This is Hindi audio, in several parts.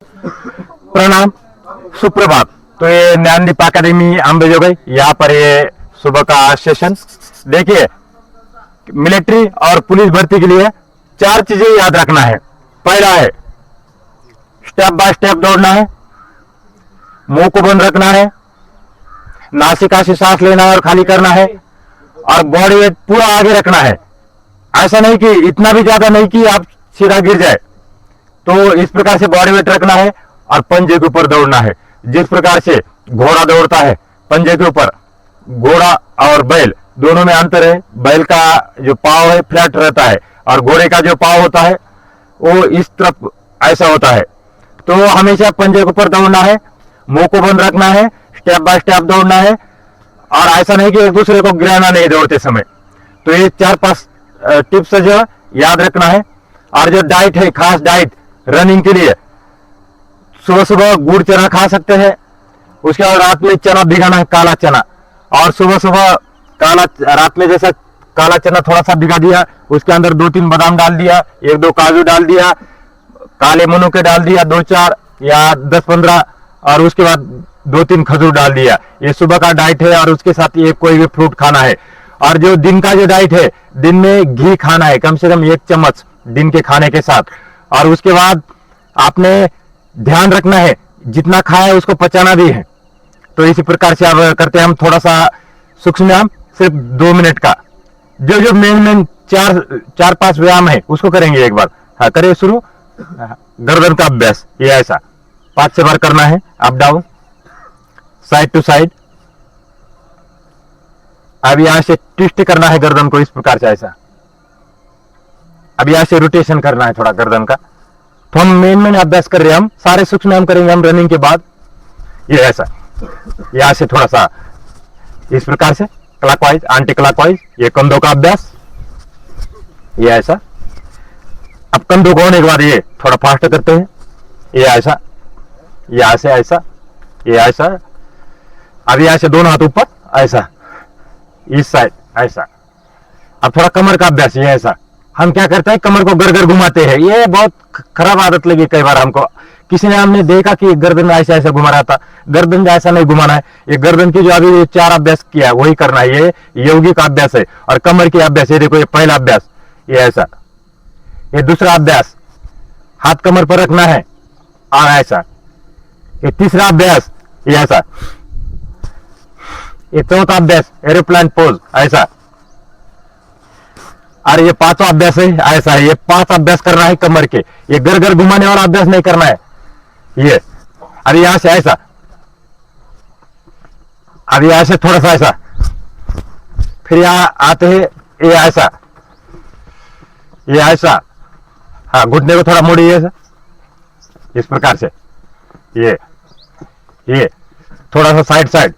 प्रणाम, सुप्रभात। तो ये ज्ञानदीप अकेडमी अंबेजोगाई, यहाँ पर ये सुबह का सेशन। देखिए, मिलिट्री और पुलिस भर्ती के लिए 4 चीजें याद रखना है। पहला है स्टेप बाय स्टेप दौड़ना है, मुंह को बंद रखना है, नासिका से सांस लेना है और खाली करना है, और बॉडी वेट पूरा आगे रखना है। ऐसा नहीं कि इतना भी ज्यादा नहीं कि आप सीधा गिर जाए। तो इस प्रकार से बॉडी वेट रखना है और पंजे के ऊपर दौड़ना है। जिस प्रकार से घोड़ा दौड़ता है पंजे के ऊपर, घोड़ा और बैल दोनों में अंतर है। बैल का जो पाँव है फ्लैट रहता है और घोड़े का जो पाँव होता है वो इस तरफ ऐसा होता है। तो हमेशा पंजे के ऊपर दौड़ना है, मुंह को बंद रखना है, स्टेप बाय स्टेप दौड़ना है, और ऐसा नहीं कि एक दूसरे को गिराना नहीं दौड़ते समय। तो ये 4-5 टिप्स जो याद रखना है। और जो डाइट है, खास डाइट रनिंग के लिए, सुबह सुबह गुड़ चना खा सकते हैं। उसके बाद रात में चना भिगाना है, काला चना। और सुबह सुबह काला, रात में जैसा काला चना थोड़ा सा भिगा दिया, उसके अंदर 2-3 बादाम डाल दिया, 1-2 काजू डाल दिया, काले मनुके डाल दिया 2-4 या 10-15, और उसके बाद 2-3 खजूर डाल दिया। ये सुबह का डाइट है। और उसके साथ ये कोई भी फ्रूट खाना है। और जो दिन का जो डाइट है, दिन में घी खाना है कम से कम 1 चम्मच दिन के खाने के साथ। और उसके बाद आपने ध्यान रखना है जितना खाया उसको पचाना भी है। तो इसी प्रकार से अब करते हैं हम थोड़ा सा सूक्ष्म व्यायाम, सिर्फ 2 मिनट का। जो जो मेन 4-5 व्यायाम है उसको करेंगे एक बार। हाँ, करिए शुरू। गर्दन का अभ्यास, ये ऐसा 5 बार करना है। Up down, side to side. अब यहां से ट्विस्ट करना है गर्दन को इस प्रकार से, ऐसा। अब यहां से रोटेशन करना है थोड़ा गर्दन का। तो हम मेन अभ्यास कर रहे हैं, हम सारे सूक्ष्म व्यायाम करेंगे हम रनिंग के बाद। ये ऐसा, यहां से थोड़ा सा इस प्रकार से क्लॉकवाइज, एंटी क्लॉकवाइज। ये कंधों का अभ्यास, ये ऐसा। अब कंधों को होने के बाद ये थोड़ा फास्ट करते हैं, ये ऐसा, यहां से ऐसा, ये ऐसा। अब यहां से दोनों हाथ ऊपर, ऐसा, इस साइड ऐसा। अब थोड़ा कमर का अभ्यास, ये ऐसा। हम क्या करते हैं, कमर को घर घुमाते हैं। ये बहुत खराब आदत लगी कई बार हमको। किसी ने हमने देखा कि गर्दन ऐसा ऐसा घुमा रहा था। गर्दन ऐसा नहीं घुमाना है। ये गर्दन की जो अभी 4 अभ्यास किया है वही करना है। ये योगी का अभ्यास है। और कमर की अभ्यास, ये देखो, ये पहला अभ्यास, ये ऐसा। ये दूसरा अभ्यास, हाथ कमर पर रखना है और ऐसा। ये तीसरा अभ्यास, ये ऐसा। ये चौथा अभ्यास, एरोप्लेन पोज, ऐसा। और ये 5वां अभ्यास है, ऐसा है। ये 5 अभ्यास करना है कमर के। ये घर घुमाने वाला अभ्यास नहीं करना है। ये अब यहां से ऐसा, अब यहां से थोड़ा सा ऐसा, फिर यहां आते हैं, ये ऐसा, ये ऐसा। हाँ, घुटने को थोड़ा मोड़िए ऐसा, इस प्रकार से। ये थोड़ा सा साइड साइड।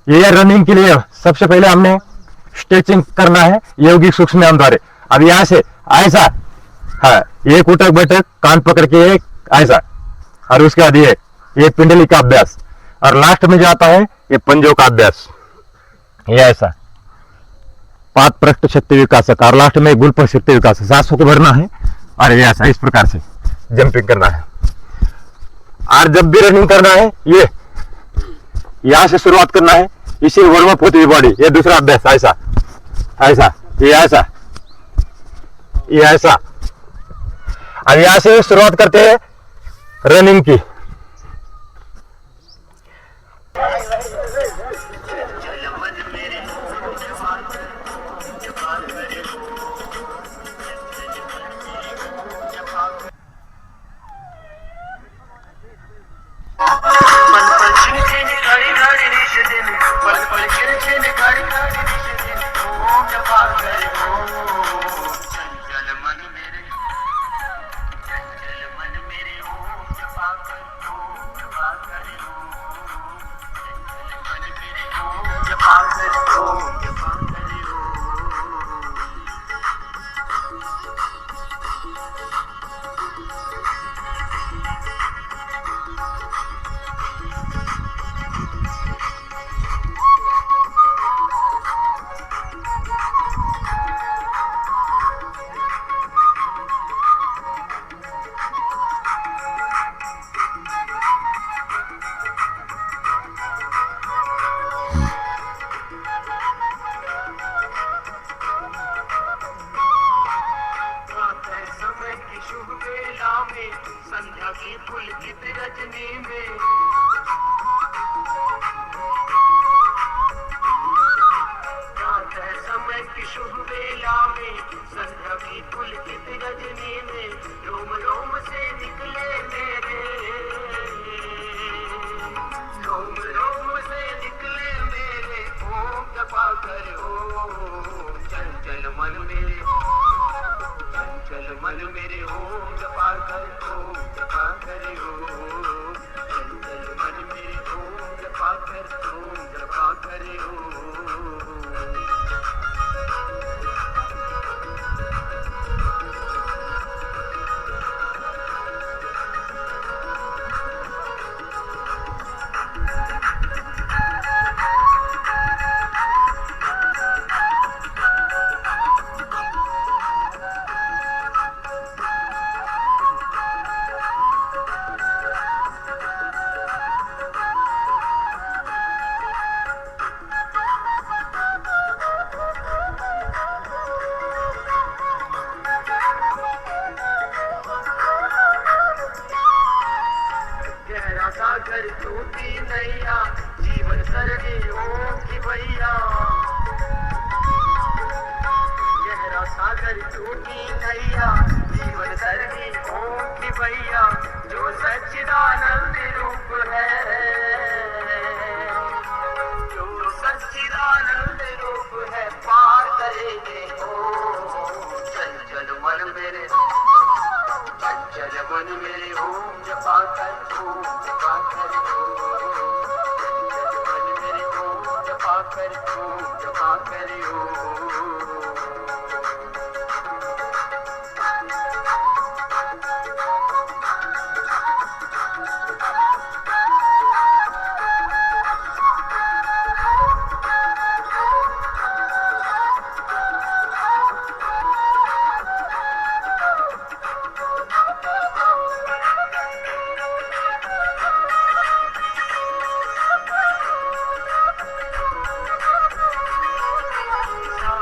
ये रनिंग के लिए सबसे पहले हमने स्ट्रेचिंग करना है योगिक सूक्ष्म व्यायाम द्वारा। अब यहां से ऐसा, हाँ, एक उठक बैठक, कान पकड़ के एक ऐसा। और उसके बाद ये पिंडली का अभ्यास। और लास्ट में जो आता है ये पंजों का अभ्यास, ये ऐसा। पाद पृष्ठ शक्ति विकासक, और लास्ट में गुल्प शक्ति विकासक। सांसों को भरना है और ये ऐसा, इस प्रकार से जंपिंग करना है। और जब भी रनिंग करना है, ये यहां से शुरुआत करना है, इसी वार्म अप होती है बॉडी। ये दूसरा अभ्यास, ऐसा ऐसा, ये ऐसा, ये ऐसा। अब यहां से शुरुआत करते हैं रनिंग की। की पुलकित रजनी में प्रातः समय की शुभ वेला में संध्या की पुलकित रजनी में रोम रोम से निकले मेरे रोम रोम से निकले मेरे ओम जपा कर ओम चंचल मन मेरे चंचल मन मेरे ओम जपा कर ओम जपा कर ओम चंचल मन मेरे ओम जपा कर ओम गहरा सागर टूटी नैया जीवन सरणी ओम की भैया गहरा सागर टूटी नैया जीवन सरणी ओम की भैया जो सच्चिदानंद रूप है जो सच्चिदानंद रूप है पार करेंगे ओम चंचल मन मेरे चंचल मन मेरे ओम जपा कर ओम जपा कर ओम चंचल मन मेरे ओम जपा कर ओम जपा कर ओम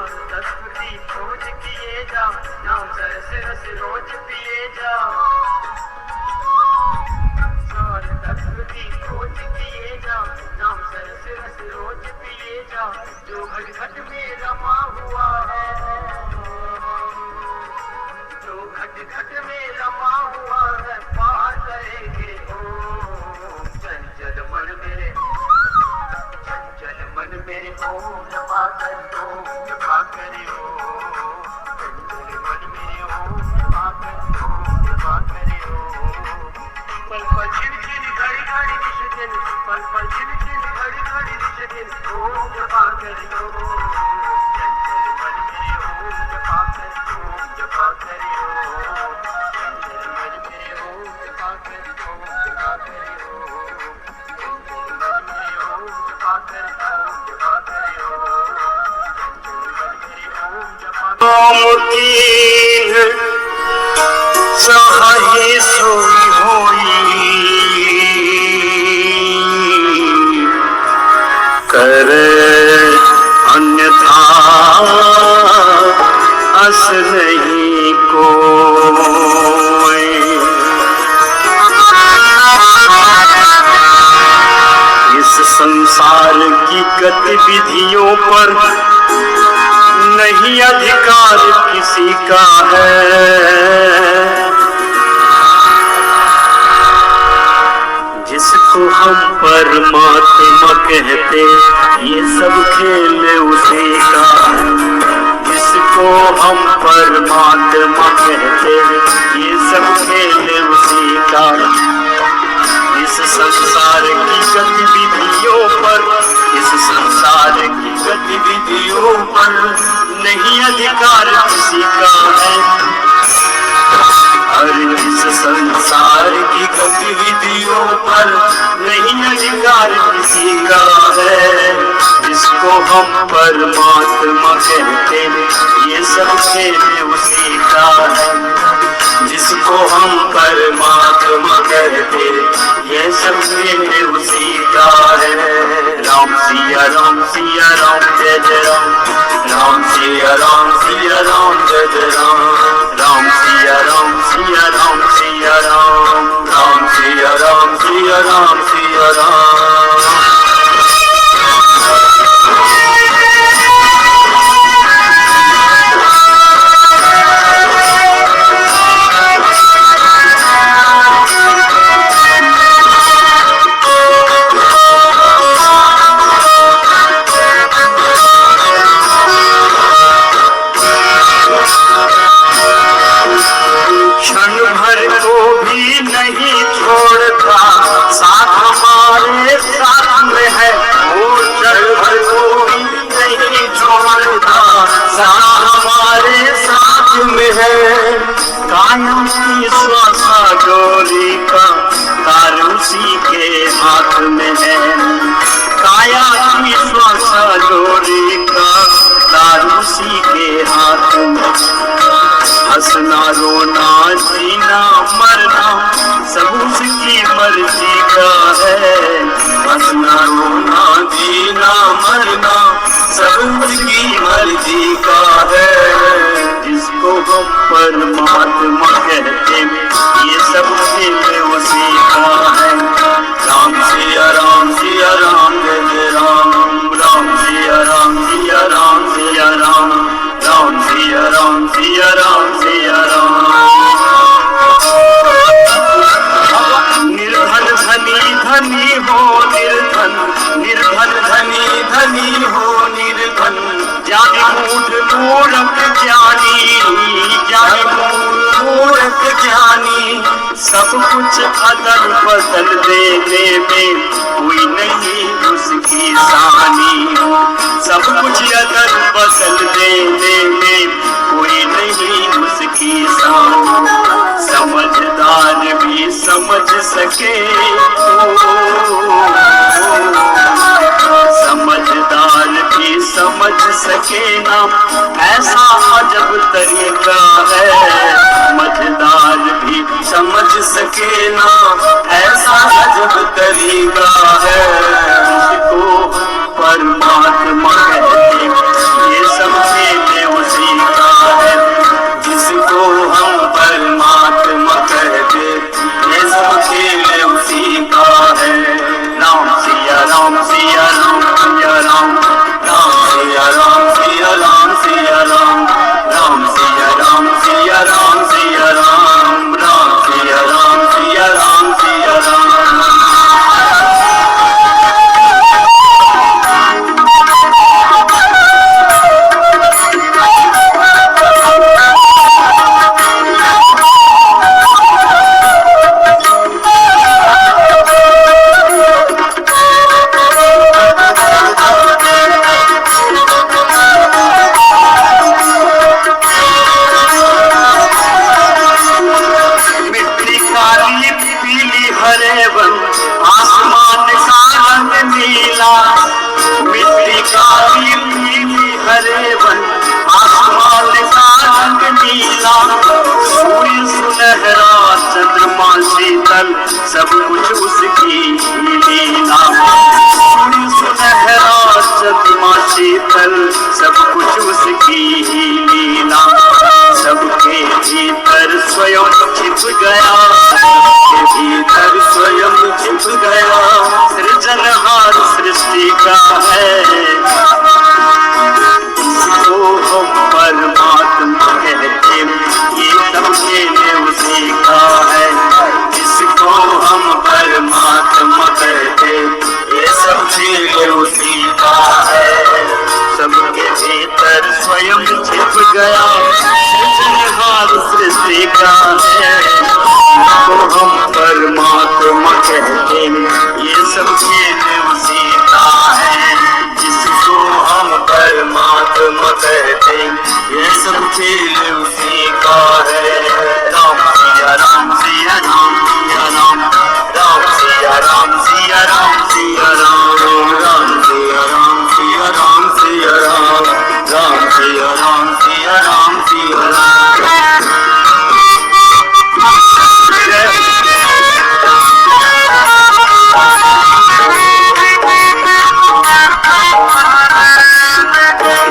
खोज किए जा नाम सरस रस रोज पिए जा सार तत्व की खोज किए जा नाम सरस रस रोज पिए जा जो घट घट में रमा हुआ है जो घट घट में रमा हुआ है पार करेंगे ओम चंचल मन मेरे चंचल मन मेरे ओम जपा कर ओम जपा करे ओम चंचल मन मेरे ओम जपा कर ओम जपा करे ओम पल पल छिन छिन घड़ी घड़ी निश दिन पल पल छिन छिन घड़ी घड़ी निश दिन ओम जपा करे ओम चंचल मन मेरे ओम जपा कर ओम जपा करे ओम चंचल मन मेरे ओम जपा कर ओम जपा करे ओम चंचल मन मेरे ओम जपा कर ओम जपा करे ओम चंचल मन मेरे ओम जपा सहाय सोई होई कर अन्यथा अस नहीं कोई इस संसार की गतिविधियों पर नहीं अधिकार किसी का है जिसको हम परमात्मा कहते ये सब खेल उसी का जिसको हम परमात्मा कहते ये सब खेल उसी का इस संसार की गतिविधियों पर इस संसार की गतिविधियों पर नहीं अधिकार किसी का है और इस संसार की गतिविधियों पर नहीं अधिकार किसी का है जिसको हम परमात्मा कहते ये सब खेल उसी का है जिसको हम परमात्मा कहते ये सब खेल उसी का है राम सिया राम जय जय राम राम सिया राम जय जय राम राम सिया राम राम हंसना रोना जीना मरना सब उसकी मर्जी का है। हंसना रोना जीना मरना सब उसकी मर्जी का है। जिसको हम परमात्मा कहते ये सब खेल उसी का है। राम सिया राम सिया राम जय जय राम। राम सिया राम सिया राम सिया राम। राम सिया राम सिया राम सिया राम। निर्धन धनी धनी हो निर्धन, निर्धन धनी धनी हो निर्धन। ज्ञानी मूढ़ मूढ़ ज्ञानी, ज्ञानी मूढ़ ज्ञानी। सब कुछ अदल बदल देने में कोई नहीं उसकी सानी। सब कुछ अदल बदल देने में कोई नहीं उसकी सानी। समझदार भी समझ सके, समझदार भी समझ सके ना ऐसा अजब तरीका है। समझदार भी समझ सके ना ऐसा अजब तरीका है। जिसको परमात्मा कहते ये सब खेल उसी का है। जिसको हम परमात्मा कहते ये सब खेल उसी का है। राम सिया राम सिया राम सिया राम। राम सिया राम सिया राम सिया राम। राम सिया राम सिया राम सिया राम। राम सिया राम सिया राम सिया राम। सब कुछ उसकी लीला। सूर्य सुनहरा चंद्रमा शीतल सब कुछ उसकी लीला। सबके भीतर स्वयं छिप गया, सबके भीतर स्वयं छिप गया। सृजनहार सृष्टि का है। इसको हम परमात्मा कहते ये सब खेल उसी का है। जिसको हम परमात्मा कहते ये सब खेल उसी का है। सबके भीतर स्वयं छिप गया सृजनहार सृष्टि का है। जिसको हम परमात्मा कहते ये सब खेल उसी का है। जिसको हम परमात्मा कहते ये सब खेल उसी का है। राम सिया राम सिया राम सिया राम। राम सिया राम सिया राम सिया राम। राम सिया राम सिया राम सिया राम। राम सिया राम सिया राम सिया राम।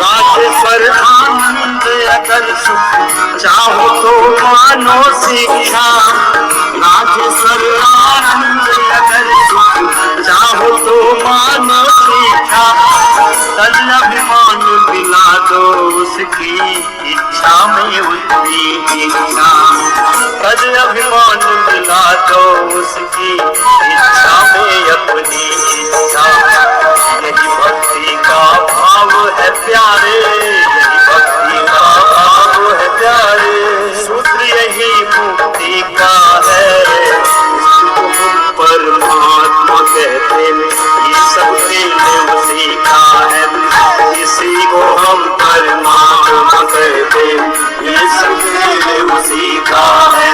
राजेश्वर आनंद अगर सुख चाहो तो मानो शिक्षा। राजेश्वर आनंद अगर सुख चाहो तो मानो शिक्षा। तन अभिमान मिला दो उसकी इच्छा में उतनी इच्छा। तन अभिमान मिला दो उसकी इच्छा में अपनी इच्छा। यही भक्ति का भाव है प्यारे, यही भक्ति का भाव है प्यारे। सूत्र यही मुक्ति का है। इसको हम परमात्मा कहते ये सब खेल उसी का है। इसी को हम परमात्मा कहते ये सब खेल उसी का है।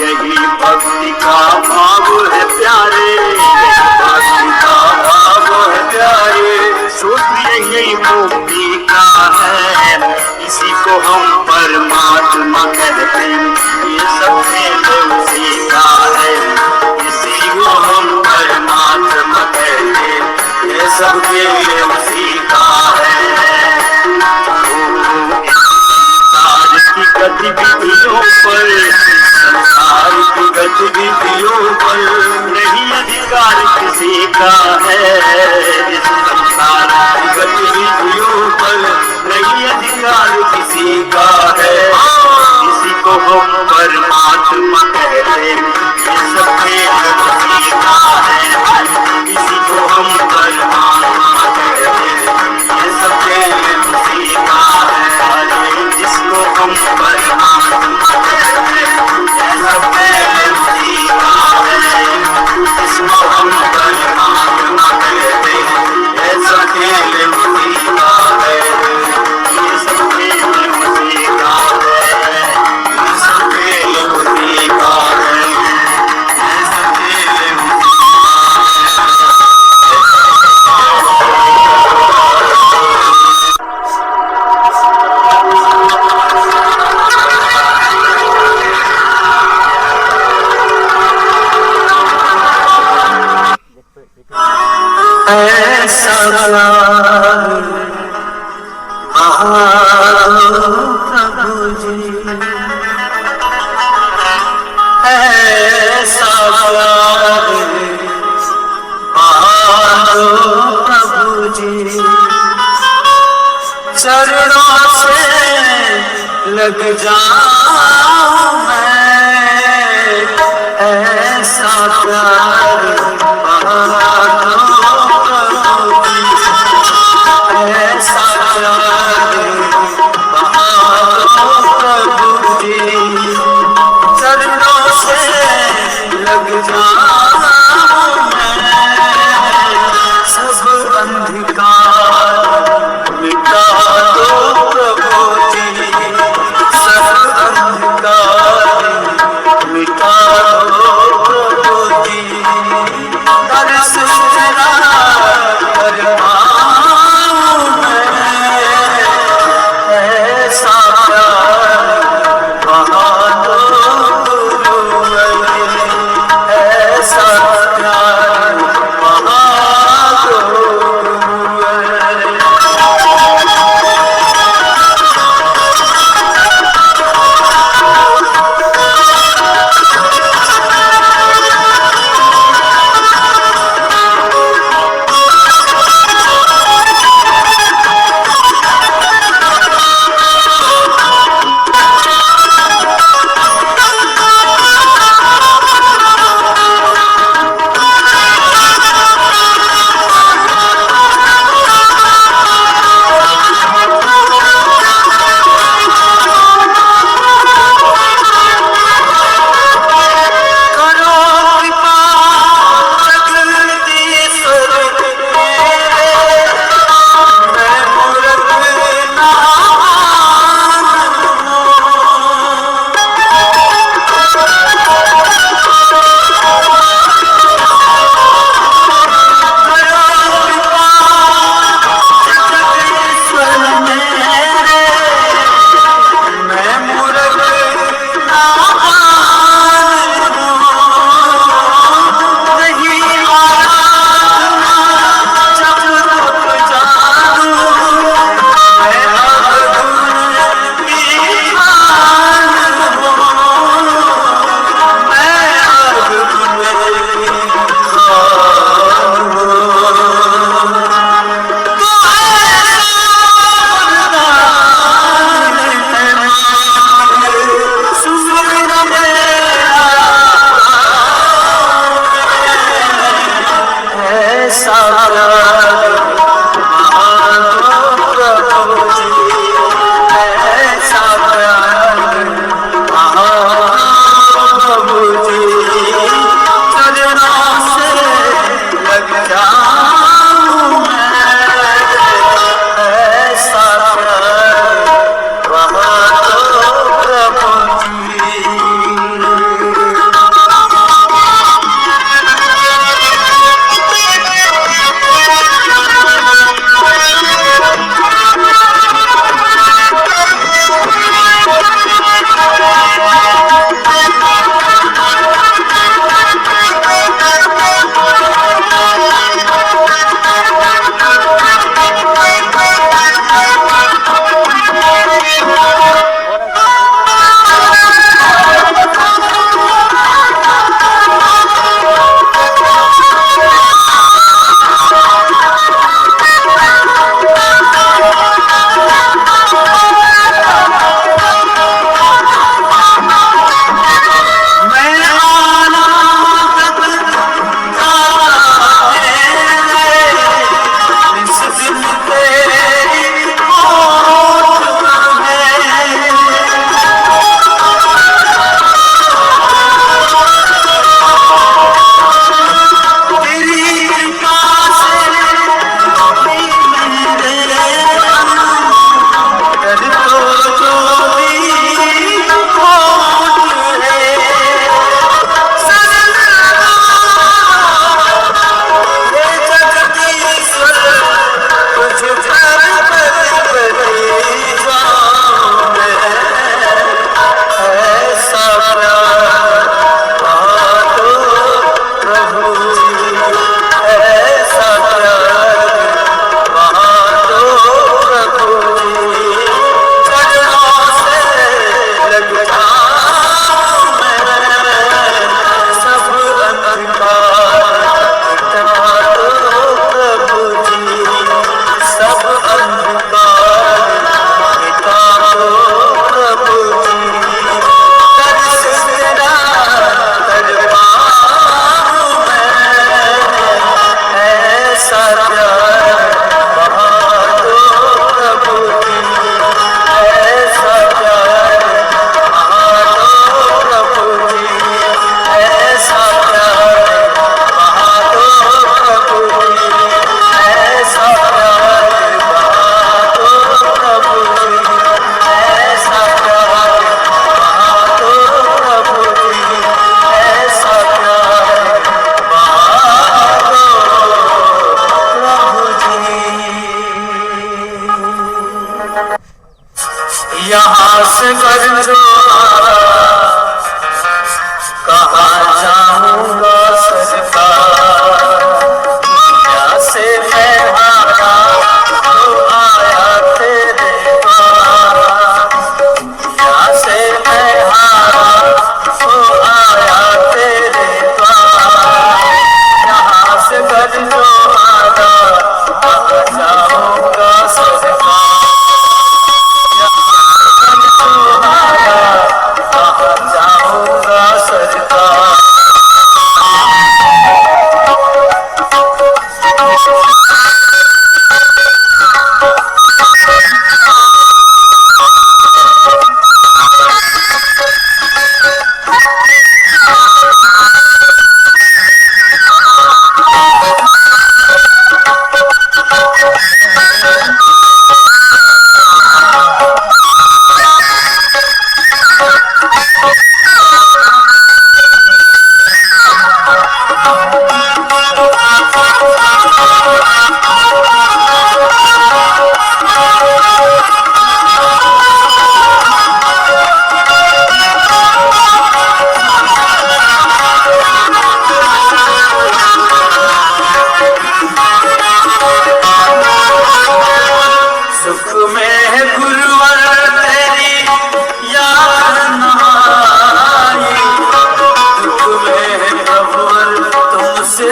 यही भक्ति का भाव है प्यारे, यही भक्ति का भाव है प्यारे। सूत्र यही मुक्ति का है। इसी को हम परमात्मा कहते ये सब खेल उसी का है, इसी को हम परमात्मा कहते ये सब खेल उसी का है। संसार की गतिविधियों पर, संसार की गतिविधियों पर नहीं अधिकार किसी का है, इस संसार की गतिविधियों पर नहीं अधिकार किसी का है, इसी को हम परमात्मा कहते ये सब खेल उसी का है, इसी को हम परमात्मा कहते ये सब खेल उसी का है, जिसको हम परमात्मा कहते ये सब खेल उसी का है, जिसको हम परमात्मा कहते ये सब खेल उसी का है, ये सब खेल उसी का है, ये सब खेल उसी का है, ये सब खेल उसी का ऐसा प्रभु जी, ऐसा प्रभु जी, चरणों से लग जाऊं मैं, ऐसा प्यार ऐसा प्यार प्रभु जी, चरणों से लग जाऊं मैं, सब अंधकार मिटा दो प्रभु जी, सब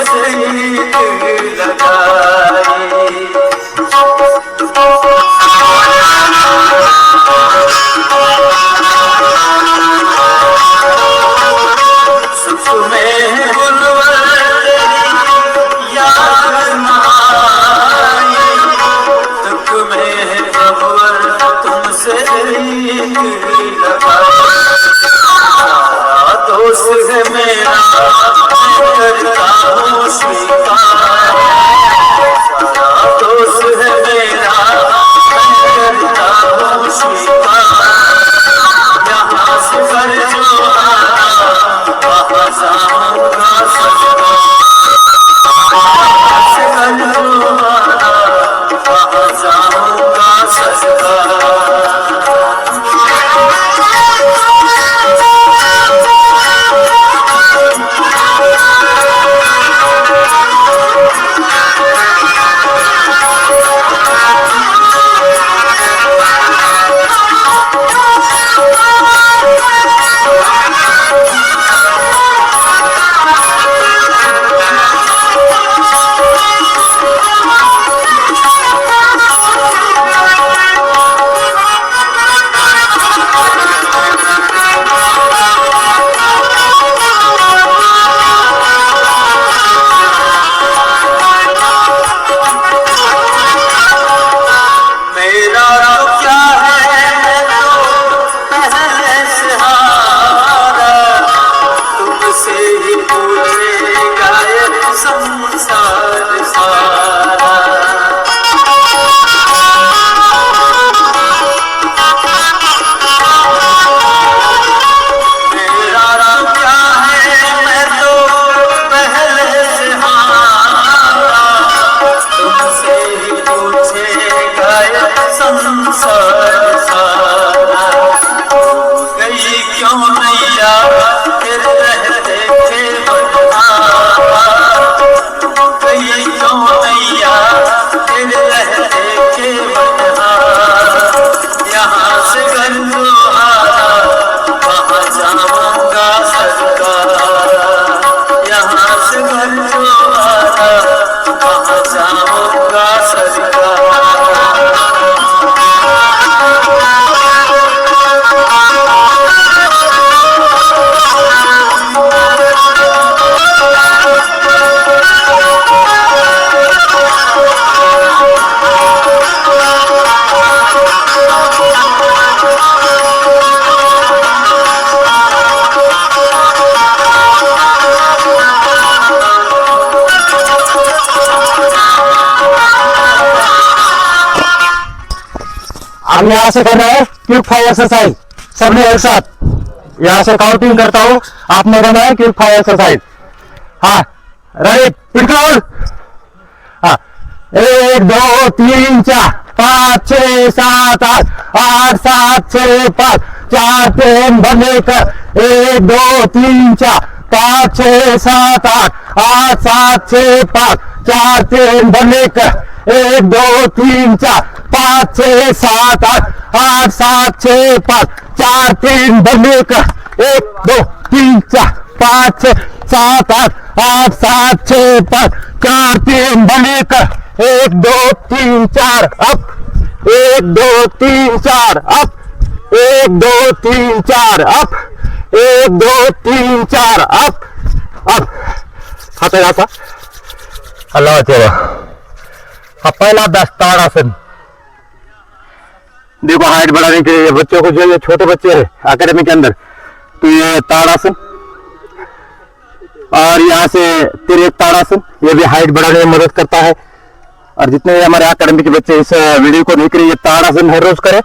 प्रीत लगाई। सुख में गुलवर तेरी याद आई, दुख में खबर तुमसे प्रीत लगाई। दोस्त है मेरा मैं करता हूँ स्वीकार, दोस्त है मेरा मैं करता हूँ स्वीकार। यहाँ से कर जो आना वहाँ जाऊंगा सजदा, यहाँ से कर जो आना वहाँ जाऊंगा सजदा। हम यहाँ से कर रहे हैं क्विक फायर एक्सरसाइज, सबने एक साथ। यहाँ से काउंटिंग करता हूँ, आपने करना है क्विक फायर एक्सरसाइज। हाँ रेडी, पिटरोल। हाँ 1 2 3 4 5 6 7 8 8 7 6 5 4 3 बंदे कर। 1 2 3 4 5 6 7 8 8 7 6 5 4 3 बंदे कर। 1 2 3 4 5 6 7 8 8 7 6 5 4 3 बंदे कर। 1 2 3 4 5 6 7 8 8 7 6 5 4 3 बंदे कर। 1 2 3 4 up. 1 2 3 4 up. 1 2 3 4 up. 1 2 3 4 up up. हाथ लगा अल्लाह तेरा। पहला 10 ताड़ासन। देखो हाइट बढ़ाने के लिए बच्चों को, जो ये छोटे बच्चे हैं एकेडमी के अंदर, तो ये ताड़ासन और यहाँ से तिरक ताड़ासन, ये भी हाइट बढ़ाने में मदद करता है। और जितने हमारे एकेडमी के बच्चे इस वीडियो को देख रहे हैं, ये ताड़ासन हर रोज करें।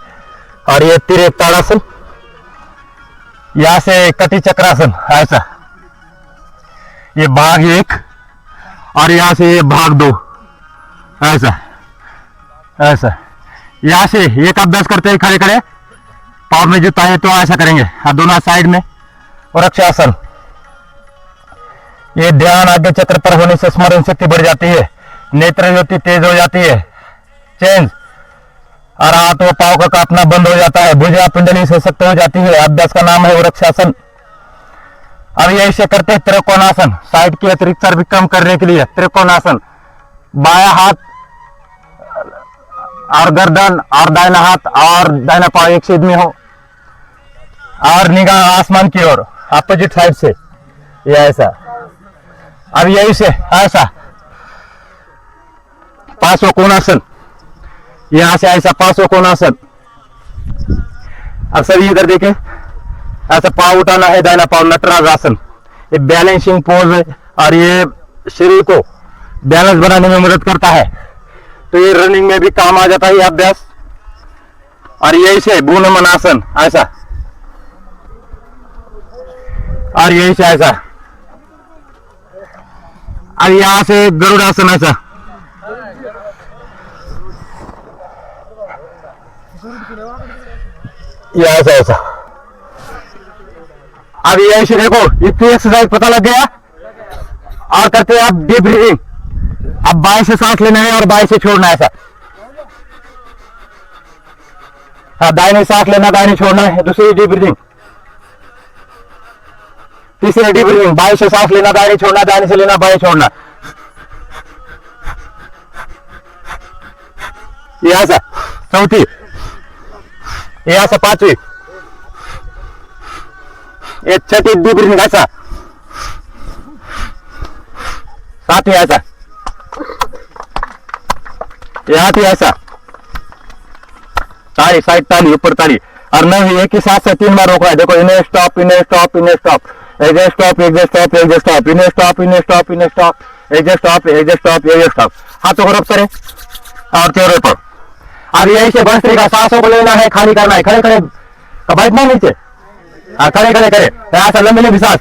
और ये तिरक ताड़ासन, यहाँ से कटी चक्रासन, ऐसा ये भाग 1 और यहाँ से ये भाग 2, ऐसा ऐसा। यहाँ से एक अभ्यास करते हैं खड़े खड़े, पाँव में जूता है तो ऐसा करेंगे, और दोनों साइड में वृक्षासन। ये ध्यान आगे चक्र पर होने से स्मरण शक्ति बढ़ जाती है, नेत्र ज्योति तेज हो जाती है, चेंज, और हाथ व पाँव का कांपना बंद हो जाता है, भुजा पिंडली सशक्त हो जाती है। अभ्यास का नाम है वृक्षासन। अब ये ऐसे करते हैं त्रिकोणासन, साइड की अतिरिक्त चर्बी कम करने के लिए त्रिकोणासन। बाया हाथ और गर्दन और दाहिना हाथ और दाहिना पाँव एक सीध में हो और निगाह आसमान की ओर अपोजिट साइड से, ये ऐसा। अब यही से ऐसा पांचवा कोणासन, यहां से ऐसा पांचवा कोणासन। अब सभी इधर देखें, ऐसा पाँव उठाना है, दाहिना पाँव नटराज आसन। ये बैलेंसिंग पोज है और ये शरीर को बैलेंस बनाने में मदद करता है, तो ये रनिंग में भी काम आ जाता है ये अभ्यास। और यही से भूनमन आसन ऐसा, और यही से ऐसा। और यहां से गरुड़ासन ऐसा। ये ऐसा ऐसा। अब ये ऐसे देखो, इतनी एक्सरसाइज पता लग गया। और करते हैं आप डीप ब्रीथिंग। अब बाएं से सांस लेना है और बाएं से छोड़ना है ऐसा। हाँ, दाहिने सांस लेना, दाहिने छोड़ना है। दूसरी डीप ब्रीथिंग, तीसरी डीप ब्रीथिंग, बाएं से सांस लेना, दाहिने छोड़ना, दाहिने से लेना, बाएं छोड़ना। ये ऐसा चौथी, ये ऐसा पांचवी, ये छठी डीप ब्रीथिंग ऐसा, सातवीं ऐसा, ये आठवीं ऐसा। ताली, साइड ताली, ऊपर ताली। और नौवीं एक ही साथ से 3 बार रोकना है। देखो, इन्हें स्टॉप, इन्हें स्टॉप, इन्हें स्टॉप, एजे स्टॉप, एजे स्टॉप, एजे स्टॉप, इन्हें स्टॉप, इन्हें स्टॉप, इन्हें स्टॉप, एजे स्टॉप, एजे स्टॉप, एजे स्टॉप। हाथों को रब करें और चेहरे पर। अब यही से भस्त्री का सांसों को लेना है, खाली करना है। खड़े खड़े बैठना नीचे, खड़े खड़े करे ऐसा लंबी लंबी सांस।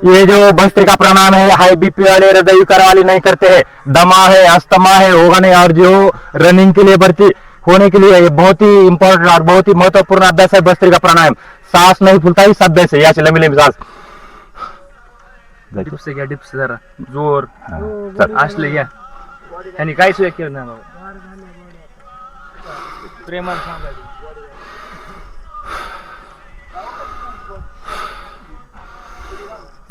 ये जो भस्त्रिका प्राणायाम है, हाई बीपी वाले, हृदय विकार वाले नहीं करते हैं। दमा है, अस्थमा है, होगा नहीं। और जो रनिंग के लिए भर्ती होने के लिए ये बहुत ही इंपॉर्टेंट और बहुत ही महत्वपूर्ण अभ्यास है भस्त्रिका प्राणायाम। सांस नहीं फूलता ही सभ्य से, यहाँ से लंबी लंबी सांस। डिप्स घ्या, डिप्स जरा जोर असले घ्या आणि काय सोय केलं नाही बाबा, प्रेमान सांगायचं।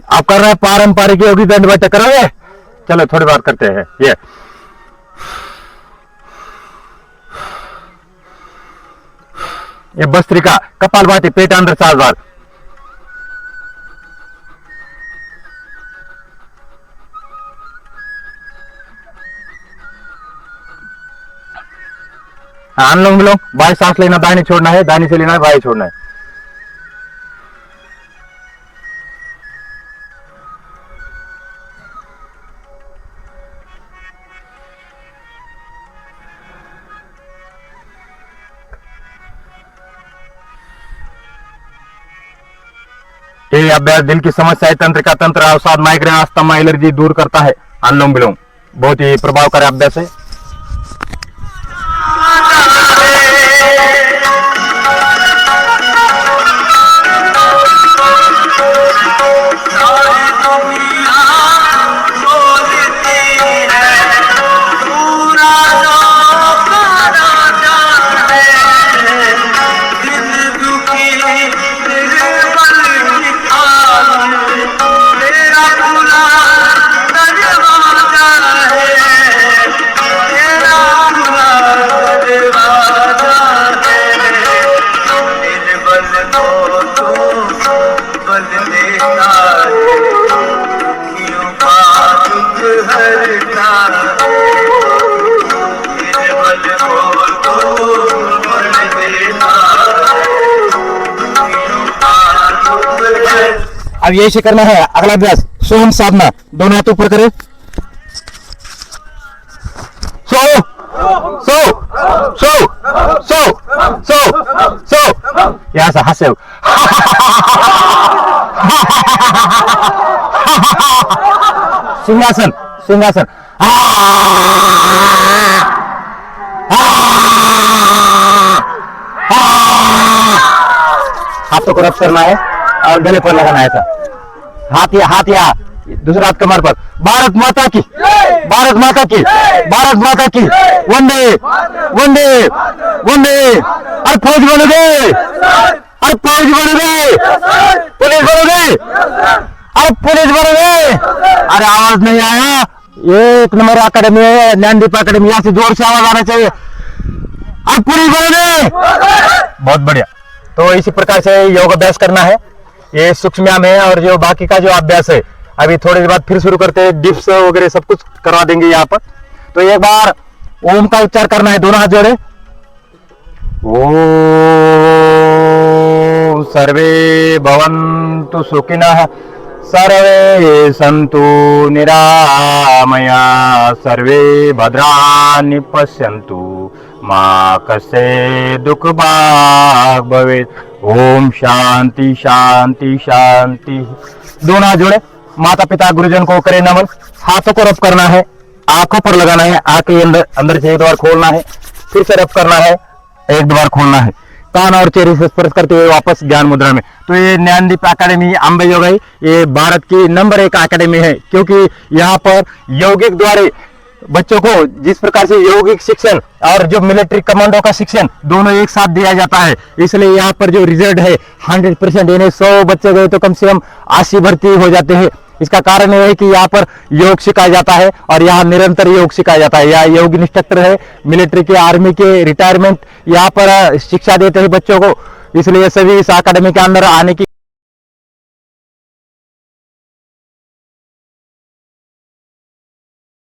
आप कर रहे हैं पारंपरिक योगी दंड बैठक करोगे? चलो थोड़ी बात करते हैं। ये भस्त्रिका कपालभाति, पेट अंदर 4 बार। अनुलोम विलोम, बाएं सांस लेना, दाहिने छोड़ना है, दाहिने से लेना है, बाएं छोड़ना है। ये अभ्यास दिल की समस्याएं, तंत्रिका तंत्र, अवसाद, माइग्रेन, अस्थमा, एलर्जी दूर करता है। अनुलोम विलोम बहुत ही प्रभावकारी अभ्यास है। अब यही से करना है। अगला अभ्यास सोहम साधना, दोनों हाथ ऊपर करें। सो सो सो सो सो सो, यहां से हंसे। सिंहासन, सिंहासन। हाथों को रब करना है और गले पर लगाना है ऐसा। हाथ या दूसरा हाथ कमर पर। भारत माता की, भारत माता की, भारत माता की। वंदे वंदे वंदे। अरे फौज बनोगे, अरे फौज बनोगे, पुलिस बनोगे, अरे पुलिस बनोगे। अरे आवाज नहीं आया। एक नंबर अकेडमी है, ज्ञानदीप अकेडमी, यहाँ से जोर से आवाज आना चाहिए। अब पुलिस बनोगे, बहुत बढ़िया। तो इसी प्रकार से योग अभ्यास करना है, ये सूक्ष्म व्यायाम है। और जो बाकी का जो अभ्यास है अभी थोड़ी देर बाद फिर शुरू करते हैं, डिप्स वगैरह सब कुछ करवा देंगे यहाँ पर। तो एक बार ओम का उच्चार करना है, दोनों हाथ जोड़े। ओम सर्वे भवन्तु सुखिनः, सर्वे सन्तु निरामया, सर्वे भद्राणि पश्यन्तु, मा कस्य दुःख भाग् भवेत्। ओम शांति शांति शांति। दोनों हाथ जोड़े, माता पिता गुरुजन को करें नमन। हाथों को रब करना है, आंखों पर लगाना है, आंख के अंदर से एक बार खोलना है, फिर से रब करना है, एक बार खोलना है, कान और चेहरे से स्पर्श करते हुए वापस ज्ञान मुद्रा में। तो ये ज्ञानदीप अकेडमी अंबे योग है, ये भारत की नंबर 1 अकेडमी है, क्योंकि यहाँ पर यौगिक द्वारा बच्चों को जिस प्रकार से यौगिक शिक्षण और जो मिलिट्री कमांडो का शिक्षण दोनों एक साथ दिया जाता है, इसलिए यहाँ पर जो रिजल्ट है 100%, यानी 100 बच्चे गए तो कम से कम 80 भर्ती हो जाते हैं। इसका कारण यह है कि यहाँ पर योग सिखाया जाता है और यहाँ निरंतर योग सिखाया जाता है। यहाँ योग इंस्ट्रक्टर है, मिलिट्री के, आर्मी के, रिटायरमेंट यहाँ पर शिक्षा देते हैं बच्चों को। इसलिए सभी इस अकेडमी के अंदर आने की